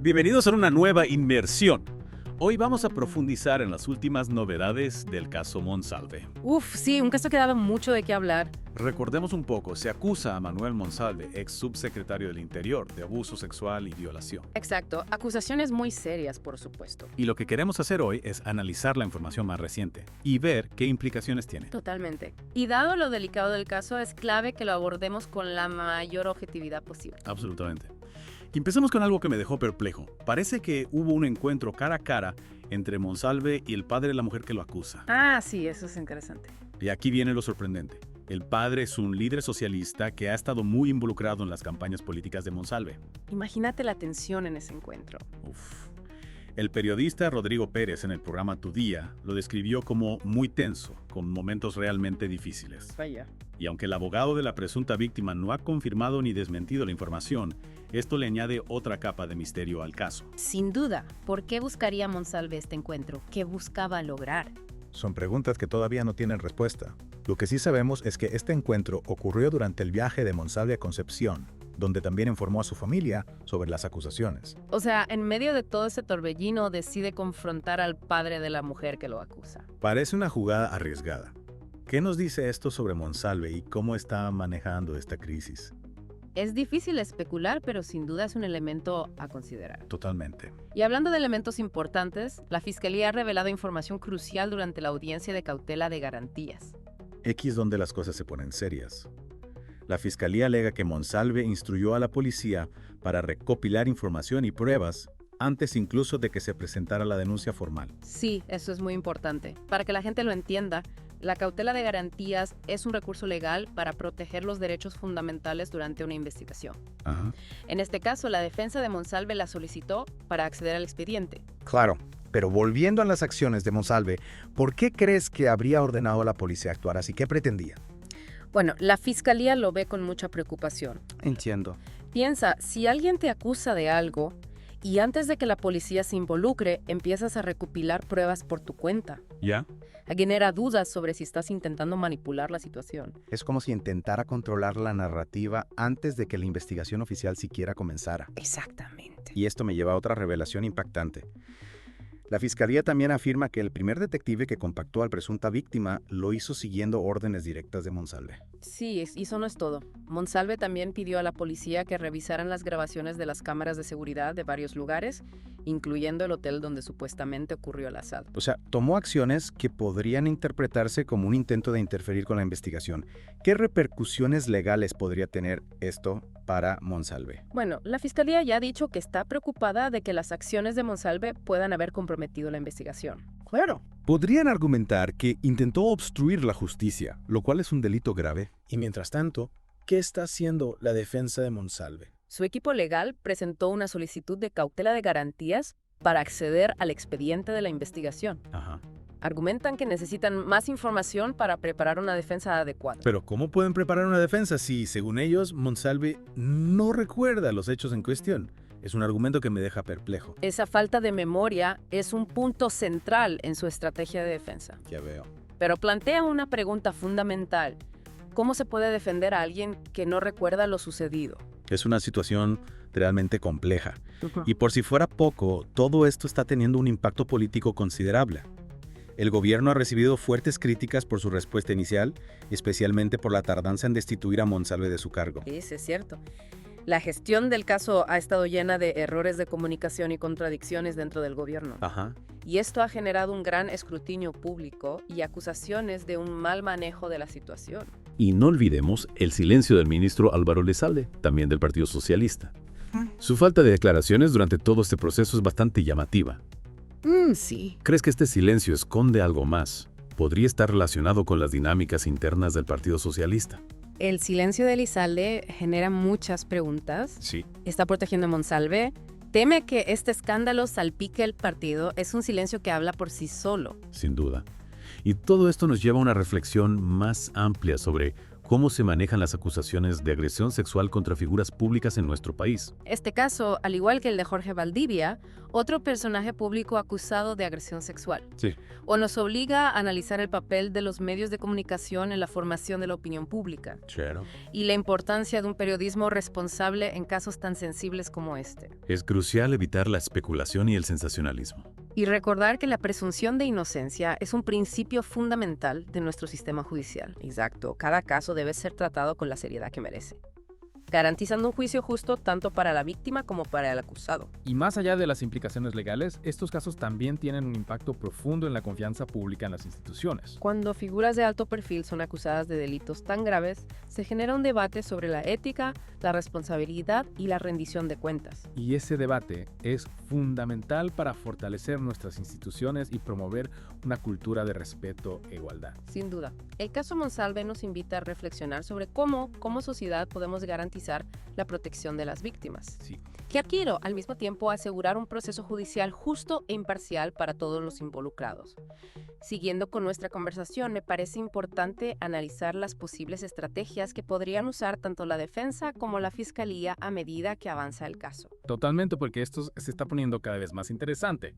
Bienvenidos a una nueva inmersión. Hoy vamos a profundizar en las últimas novedades del caso Monsalve. Uf, sí, un caso que daba mucho de qué hablar. Recordemos un poco, se acusa a Manuel Monsalve, ex subsecretario del Interior, de abuso sexual y violación. Exacto, acusaciones muy serias, por supuesto. Y lo que queremos hacer hoy es analizar la información más reciente y ver qué implicaciones tiene. Totalmente. Y dado lo delicado del caso, es clave que lo abordemos con la mayor objetividad posible. Absolutamente. Y empecemos con algo que me dejó perplejo. Parece que hubo un encuentro cara a cara entre Monsalve y el padre de la mujer que lo acusa. Ah, sí, eso es interesante. Y aquí viene lo sorprendente. El padre es un líder socialista que ha estado muy involucrado en las campañas políticas de Monsalve. Imagínate la tensión en ese encuentro. Uf. El periodista Rodrigo Pérez en el programa Tu Día lo describió como muy tenso, con momentos realmente difíciles. Vaya. Y aunque el abogado de la presunta víctima no ha confirmado ni desmentido la información, esto le añade otra capa de misterio al caso. Sin duda, ¿por qué buscaría Monsalve este encuentro? ¿Qué buscaba lograr? Son preguntas que todavía no tienen respuesta. Lo que sí sabemos es que este encuentro ocurrió durante el viaje de Monsalve a Concepción, donde también informó a su familia sobre las acusaciones. O sea, en medio de todo ese torbellino decide confrontar al padre de la mujer que lo acusa. Parece una jugada arriesgada. ¿Qué nos dice esto sobre Monsalve y cómo está manejando esta crisis? Es difícil especular, pero sin duda es un elemento a considerar. Totalmente. Y hablando de elementos importantes, la Fiscalía ha revelado información crucial durante la audiencia de cautela de garantías. X donde las cosas se ponen serias. La Fiscalía alega que Monsalve instruyó a la policía para recopilar información y pruebas antes incluso de que se presentara la denuncia formal. Sí, eso es muy importante. Para que la gente lo entienda, la cautela de garantías es un recurso legal para proteger los derechos fundamentales durante una investigación. Ajá. En este caso, la defensa de Monsalve la solicitó para acceder al expediente. Claro, pero volviendo a las acciones de Monsalve, ¿por qué crees que habría ordenado a la policía actuar así? ¿Qué pretendía? Bueno, la Fiscalía lo ve con mucha preocupación. Entiendo. Piensa, si alguien te acusa de algo y antes de que la policía se involucre, empiezas a recopilar pruebas por tu cuenta, ¿Ya? genera dudas sobre si estás intentando manipular la situación. Es como si intentara controlar la narrativa antes de que la investigación oficial siquiera comenzara. Exactamente. Y esto me lleva a otra revelación impactante. La Fiscalía también afirma que el primer detective que compactó al presunta víctima lo hizo siguiendo órdenes directas de Monsalve. Sí, y eso no es todo. Monsalve también pidió a la policía que revisaran las grabaciones de las cámaras de seguridad de varios lugares, incluyendo el hotel donde supuestamente ocurrió el asalto. O sea, tomó acciones que podrían interpretarse como un intento de interferir con la investigación. ¿Qué repercusiones legales podría tener esto para Monsalve? Bueno, la Fiscalía ya ha dicho que está preocupada de que las acciones de Monsalve puedan haber comprometido la investigación. Claro. Podrían argumentar que intentó obstruir la justicia, lo cual es un delito grave. Y mientras tanto, ¿qué está haciendo la defensa de Monsalve? Su equipo legal presentó una solicitud de cautela de garantías para acceder al expediente de la investigación. Ajá. Argumentan que necesitan más información para preparar una defensa adecuada. Pero ¿cómo pueden preparar una defensa si, según ellos, Monsalve no recuerda los hechos en cuestión? Es un argumento que me deja perplejo. Esa falta de memoria es un punto central en su estrategia de defensa. Ya veo. Pero plantea una pregunta fundamental. ¿Cómo se puede defender a alguien que no recuerda lo sucedido? Es una situación realmente compleja. Y por si fuera poco, todo esto está teniendo un impacto político considerable. El gobierno ha recibido fuertes críticas por su respuesta inicial, especialmente por la tardanza en destituir a Monsalve de su cargo. Sí, es cierto. La gestión del caso ha estado llena de errores de comunicación y contradicciones dentro del gobierno. Ajá. Y esto ha generado un gran escrutinio público y acusaciones de un mal manejo de la situación. Y no olvidemos el silencio del ministro Álvaro Elizalde, también del Partido Socialista. Su falta de declaraciones durante todo este proceso es bastante llamativa. Sí. ¿Crees que este silencio esconde algo más? ¿Podría estar relacionado con las dinámicas internas del Partido Socialista? El silencio de Elizalde genera muchas preguntas. Sí. Está protegiendo a Monsalve. Teme que este escándalo salpique el partido. Es un silencio que habla por sí solo. Sin duda. Y todo esto nos lleva a una reflexión más amplia sobre cómo se manejan las acusaciones de agresión sexual contra figuras públicas en nuestro país. Este caso, al igual que el de Jorge Valdivia, otro personaje público acusado de agresión sexual. Sí. O nos obliga a analizar el papel de los medios de comunicación en la formación de la opinión pública Claro. y la importancia de un periodismo responsable en casos tan sensibles como este. Es crucial evitar la especulación y el sensacionalismo. Y recordar que la presunción de inocencia es un principio fundamental de nuestro sistema judicial. Exacto, cada caso debe ser tratado con la seriedad que merece, garantizando un juicio justo tanto para la víctima como para el acusado. Y más allá de las implicaciones legales, estos casos también tienen un impacto profundo en la confianza pública en las instituciones. Cuando figuras de alto perfil son acusadas de delitos tan graves, se genera un debate sobre la ética, la responsabilidad y la rendición de cuentas. Y ese debate es fundamental para fortalecer nuestras instituciones y promover una cultura de respeto e igualdad. Sin duda, el caso Monsalve nos invita a reflexionar sobre cómo, como sociedad, podemos garantizar la protección de las víctimas. Sí. Que quiero, al mismo tiempo, asegurar un proceso judicial justo e imparcial para todos los involucrados. Siguiendo con nuestra conversación, me parece importante analizar las posibles estrategias que podrían usar tanto la defensa como la fiscalía a medida que avanza el caso. Totalmente, porque esto se está poniendo cada vez más interesante.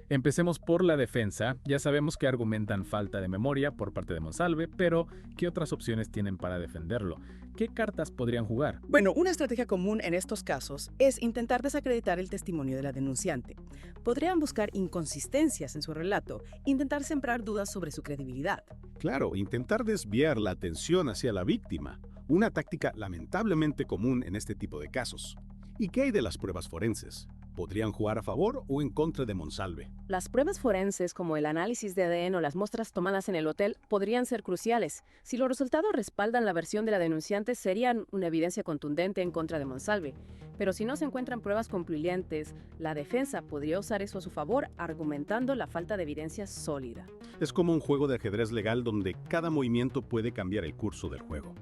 Empecemos por la defensa. Ya sabemos que argumentan falta de memoria por parte de Monsalve, pero ¿qué otras opciones tienen para defenderlo? ¿Qué cartas podrían jugar? Bueno, una estrategia común en estos casos es intentar desacreditar el testimonio de la denunciante. Podrían buscar inconsistencias en su relato, intentar sembrar dudas sobre su credibilidad. Claro, intentar desviar la atención hacia la víctima, una táctica lamentablemente común en este tipo de casos. ¿Y qué hay de las pruebas forenses? ¿Podrían jugar a favor o en contra de Monsalve? Las pruebas forenses, como el análisis de ADN o las muestras tomadas en el hotel, podrían ser cruciales. Si los resultados respaldan la versión de la denunciante, serían una evidencia contundente en contra de Monsalve. Pero si no se encuentran pruebas concluyentes, la defensa podría usar eso a su favor, argumentando la falta de evidencia sólida. Es como un juego de ajedrez legal donde cada movimiento puede cambiar el curso del juego.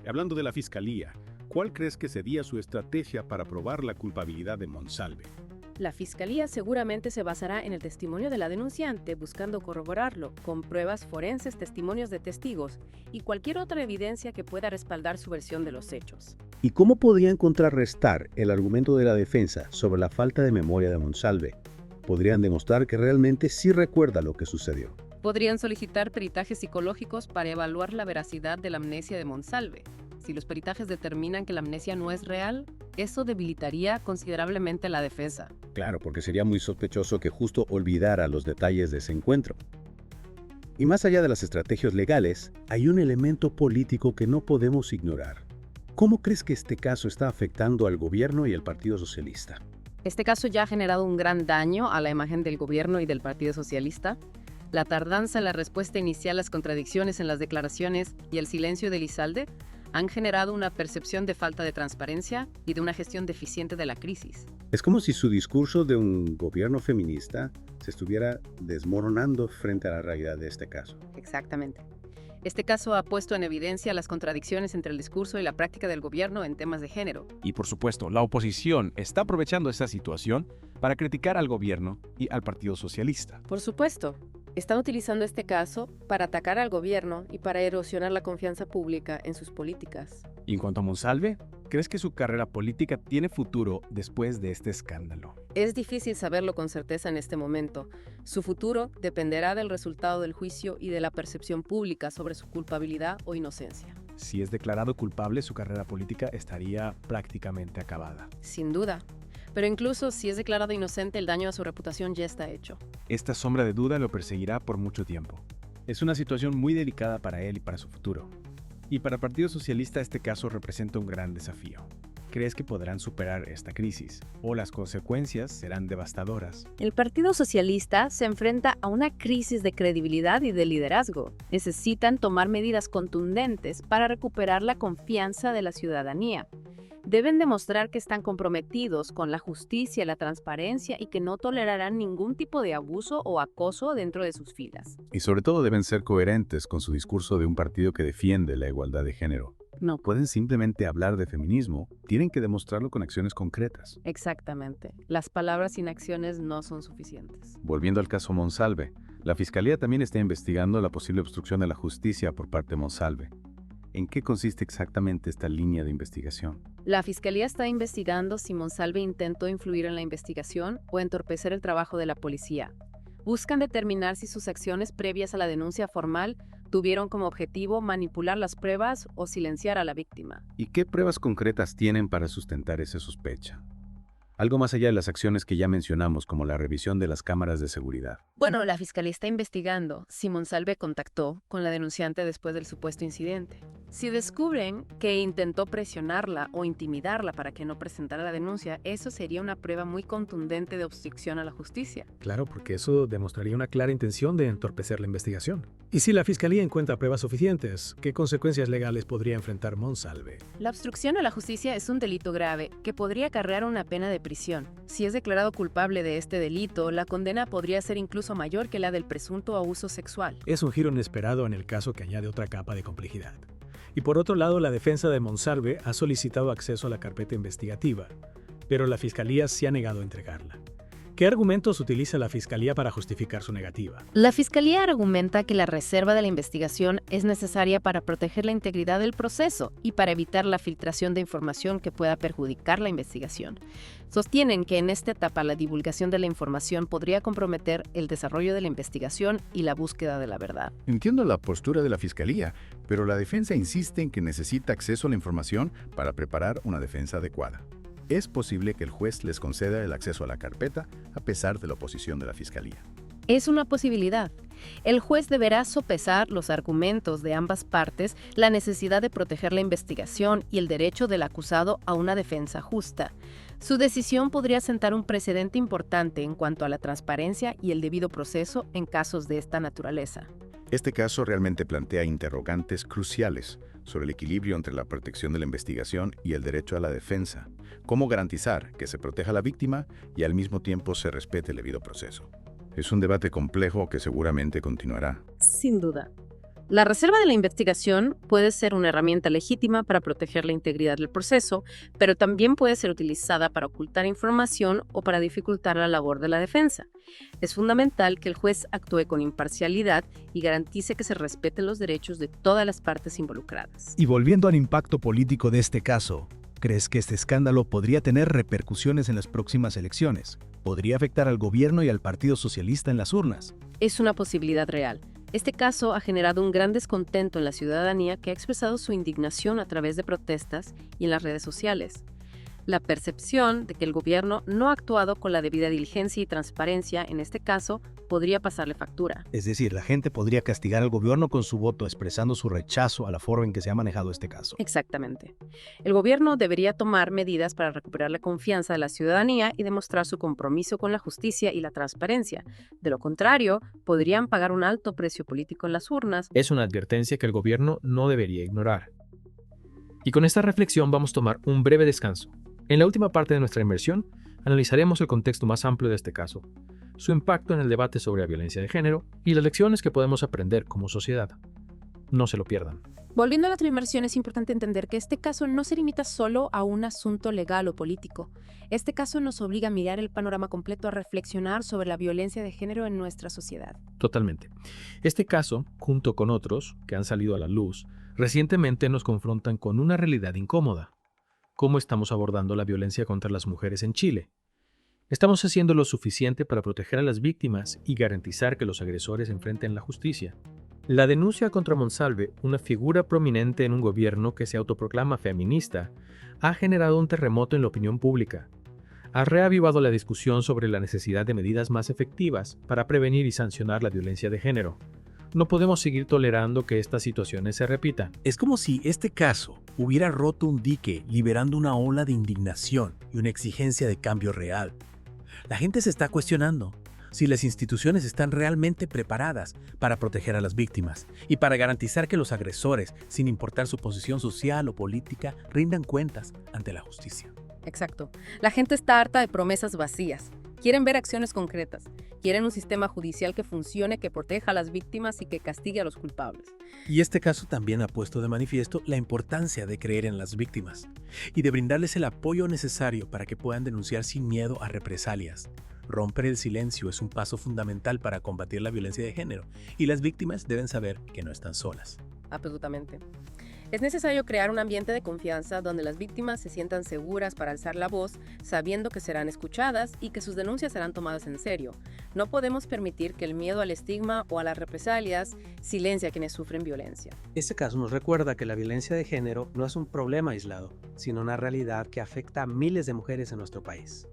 Hablando de la fiscalía, ¿cuál crees que sería su estrategia para probar la culpabilidad de Monsalve? La fiscalía seguramente se basará en el testimonio de la denunciante, buscando corroborarlo con pruebas forenses, testimonios de testigos y cualquier otra evidencia que pueda respaldar su versión de los hechos. ¿Y cómo podrían contrarrestar el argumento de la defensa sobre la falta de memoria de Monsalve? Podrían demostrar que realmente sí recuerda lo que sucedió. Podrían solicitar peritajes psicológicos para evaluar la veracidad de la amnesia de Monsalve. Si los peritajes determinan que la amnesia no es real, eso debilitaría considerablemente la defensa. Claro, porque sería muy sospechoso que justo olvidara los detalles de ese encuentro. Y más allá de las estrategias legales, hay un elemento político que no podemos ignorar. ¿Cómo crees que este caso está afectando al gobierno y al Partido Socialista? Este caso ya ha generado un gran daño a la imagen del gobierno y del Partido Socialista. La tardanza en la respuesta inicial, las contradicciones en las declaraciones y el silencio de Elizalde han generado una percepción de falta de transparencia y de una gestión deficiente de la crisis. Es como si su discurso de un gobierno feminista se estuviera desmoronando frente a la realidad de este caso. Exactamente. Este caso ha puesto en evidencia las contradicciones entre el discurso y la práctica del gobierno en temas de género. Y por supuesto, la oposición está aprovechando esta situación para criticar al gobierno y al Partido Socialista. Por supuesto. Están utilizando este caso para atacar al gobierno y para erosionar la confianza pública en sus políticas. Y en cuanto a Monsalve, ¿crees que su carrera política tiene futuro después de este escándalo? Es difícil saberlo con certeza en este momento. Su futuro dependerá del resultado del juicio y de la percepción pública sobre su culpabilidad o inocencia. Si es declarado culpable, su carrera política estaría prácticamente acabada. Sin duda. Pero incluso si es declarado inocente, el daño a su reputación ya está hecho. Esta sombra de duda lo perseguirá por mucho tiempo. Es una situación muy delicada para él y para su futuro. Y para el Partido Socialista este caso representa un gran desafío. ¿Crees que podrán superar esta crisis? ¿O las consecuencias serán devastadoras? El Partido Socialista se enfrenta a una crisis de credibilidad y de liderazgo. Necesitan tomar medidas contundentes para recuperar la confianza de la ciudadanía. Deben demostrar que están comprometidos con la justicia, la transparencia y que no tolerarán ningún tipo de abuso o acoso dentro de sus filas. Y sobre todo deben ser coherentes con su discurso de un partido que defiende la igualdad de género. No pueden simplemente hablar de feminismo, tienen que demostrarlo con acciones concretas. Exactamente. Las palabras sin acciones no son suficientes. Volviendo al caso Monsalve, la Fiscalía también está investigando la posible obstrucción de la justicia por parte de Monsalve. ¿En qué consiste exactamente esta línea de investigación? La Fiscalía está investigando si Monsalve intentó influir en la investigación o entorpecer el trabajo de la policía. Buscan determinar si sus acciones previas a la denuncia formal tuvieron como objetivo manipular las pruebas o silenciar a la víctima. ¿Y qué pruebas concretas tienen para sustentar esa sospecha? Algo más allá de las acciones que ya mencionamos, como la revisión de las cámaras de seguridad. Bueno, la Fiscalía está investigando si Monsalve contactó con la denunciante después del supuesto incidente. Si descubren que intentó presionarla o intimidarla para que no presentara la denuncia, eso sería una prueba muy contundente de obstrucción a la justicia. Claro, porque eso demostraría una clara intención de entorpecer la investigación. Y si la Fiscalía encuentra pruebas suficientes, ¿qué consecuencias legales podría enfrentar Monsalve? La obstrucción a la justicia es un delito grave que podría acarrear una pena de prisión. Si es declarado culpable de este delito, la condena podría ser incluso mayor que la del presunto abuso sexual. Es un giro inesperado en el caso que añade otra capa de complejidad. Y por otro lado, la defensa de Monsalve ha solicitado acceso a la carpeta investigativa, pero la Fiscalía se ha negado a entregarla. ¿Qué argumentos utiliza la Fiscalía para justificar su negativa? La Fiscalía argumenta que la reserva de la investigación es necesaria para proteger la integridad del proceso y para evitar la filtración de información que pueda perjudicar la investigación. Sostienen que en esta etapa la divulgación de la información podría comprometer el desarrollo de la investigación y la búsqueda de la verdad. Entiendo la postura de la Fiscalía, pero la defensa insiste en que necesita acceso a la información para preparar una defensa adecuada. Es posible que el juez les conceda el acceso a la carpeta a pesar de la oposición de la Fiscalía. Es una posibilidad. El juez deberá sopesar los argumentos de ambas partes, la necesidad de proteger la investigación y el derecho del acusado a una defensa justa. Su decisión podría sentar un precedente importante en cuanto a la transparencia y el debido proceso en casos de esta naturaleza. Este caso realmente plantea interrogantes cruciales sobre el equilibrio entre la protección de la investigación y el derecho a la defensa. ¿Cómo garantizar que se proteja a la víctima y al mismo tiempo se respete el debido proceso? Es un debate complejo que seguramente continuará. Sin duda. La reserva de la investigación puede ser una herramienta legítima para proteger la integridad del proceso, pero también puede ser utilizada para ocultar información o para dificultar la labor de la defensa. Es fundamental que el juez actúe con imparcialidad y garantice que se respeten los derechos de todas las partes involucradas. Y volviendo al impacto político de este caso, ¿crees que este escándalo podría tener repercusiones en las próximas elecciones? ¿Podría afectar al gobierno y al Partido Socialista en las urnas? Es una posibilidad real. Este caso ha generado un gran descontento en la ciudadanía que ha expresado su indignación a través de protestas y en las redes sociales. La percepción de que el gobierno no ha actuado con la debida diligencia y transparencia en este caso podría pasarle factura. Es decir, la gente podría castigar al gobierno con su voto expresando su rechazo a la forma en que se ha manejado este caso. Exactamente. El gobierno debería tomar medidas para recuperar la confianza de la ciudadanía y demostrar su compromiso con la justicia y la transparencia. De lo contrario, podrían pagar un alto precio político en las urnas. Es una advertencia que el gobierno no debería ignorar. Y con esta reflexión vamos a tomar un breve descanso. En la última parte de nuestra inmersión, analizaremos el contexto más amplio de este caso, su impacto en el debate sobre la violencia de género y las lecciones que podemos aprender como sociedad. No se lo pierdan. Volviendo a la inmersión, es importante entender que este caso no se limita solo a un asunto legal o político. Este caso nos obliga a mirar el panorama completo, a reflexionar sobre la violencia de género en nuestra sociedad. Totalmente. Este caso, junto con otros que han salido a la luz, recientemente nos confrontan con una realidad incómoda. ¿Cómo estamos abordando la violencia contra las mujeres en Chile? ¿Estamos haciendo lo suficiente para proteger a las víctimas y garantizar que los agresores enfrenten la justicia? La denuncia contra Monsalve, una figura prominente en un gobierno que se autoproclama feminista, ha generado un terremoto en la opinión pública. Ha reavivado la discusión sobre la necesidad de medidas más efectivas para prevenir y sancionar la violencia de género. No podemos seguir tolerando que estas situaciones se repitan. Es como si este caso hubiera roto un dique, liberando una ola de indignación y una exigencia de cambio real. La gente se está cuestionando si las instituciones están realmente preparadas para proteger a las víctimas y para garantizar que los agresores, sin importar su posición social o política, rindan cuentas ante la justicia. Exacto. La gente está harta de promesas vacías. Quieren ver acciones concretas. Quieren un sistema judicial que funcione, que proteja a las víctimas y que castigue a los culpables. Y este caso también ha puesto de manifiesto la importancia de creer en las víctimas y de brindarles el apoyo necesario para que puedan denunciar sin miedo a represalias. Romper el silencio es un paso fundamental para combatir la violencia de género y las víctimas deben saber que no están solas. Absolutamente. Es necesario crear un ambiente de confianza donde las víctimas se sientan seguras para alzar la voz, sabiendo que serán escuchadas y que sus denuncias serán tomadas en serio. No podemos permitir que el miedo al estigma o a las represalias silencie a quienes sufren violencia. Este caso nos recuerda que la violencia de género no es un problema aislado, sino una realidad que afecta a miles de mujeres en nuestro país.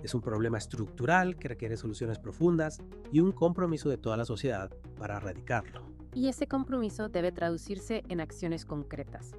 Es un problema estructural que requiere soluciones profundas y un compromiso de toda la sociedad para erradicarlo. Y ese compromiso debe traducirse en acciones concretas.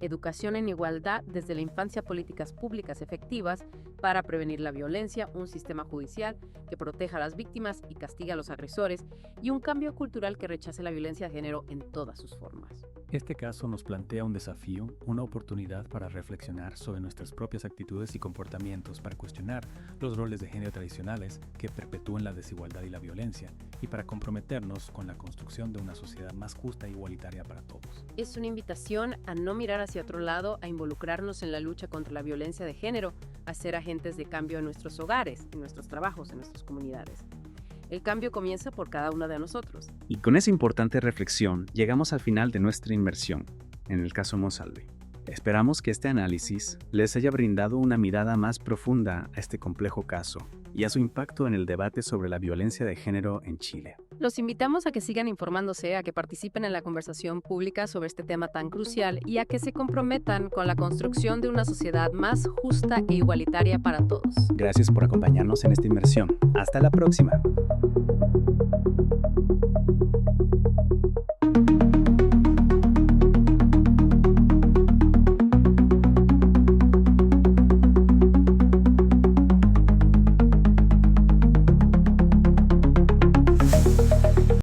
Educación en igualdad desde la infancia, políticas públicas efectivas para prevenir la violencia, un sistema judicial que proteja a las víctimas y castigue a los agresores, y un cambio cultural que rechace la violencia de género en todas sus formas. Este caso nos plantea un desafío, una oportunidad para reflexionar sobre nuestras propias actitudes y comportamientos, para cuestionar los roles de género tradicionales que perpetúan la desigualdad y la violencia, y para comprometernos con la construcción de una sociedad más justa e igualitaria para todos. Es una invitación a no mirar hacia otro lado, a involucrarnos en la lucha contra la violencia de género, a ser agentes de cambio en nuestros hogares, en nuestros trabajos, en nuestras comunidades. El cambio comienza por cada uno de nosotros. Y con esa importante reflexión llegamos al final de nuestra inmersión en el caso Monsalve. Esperamos que este análisis les haya brindado una mirada más profunda a este complejo caso y a su impacto en el debate sobre la violencia de género en Chile. Los invitamos a que sigan informándose, a que participen en la conversación pública sobre este tema tan crucial y a que se comprometan con la construcción de una sociedad más justa e igualitaria para todos. Gracias por acompañarnos en esta inmersión. Hasta la próxima.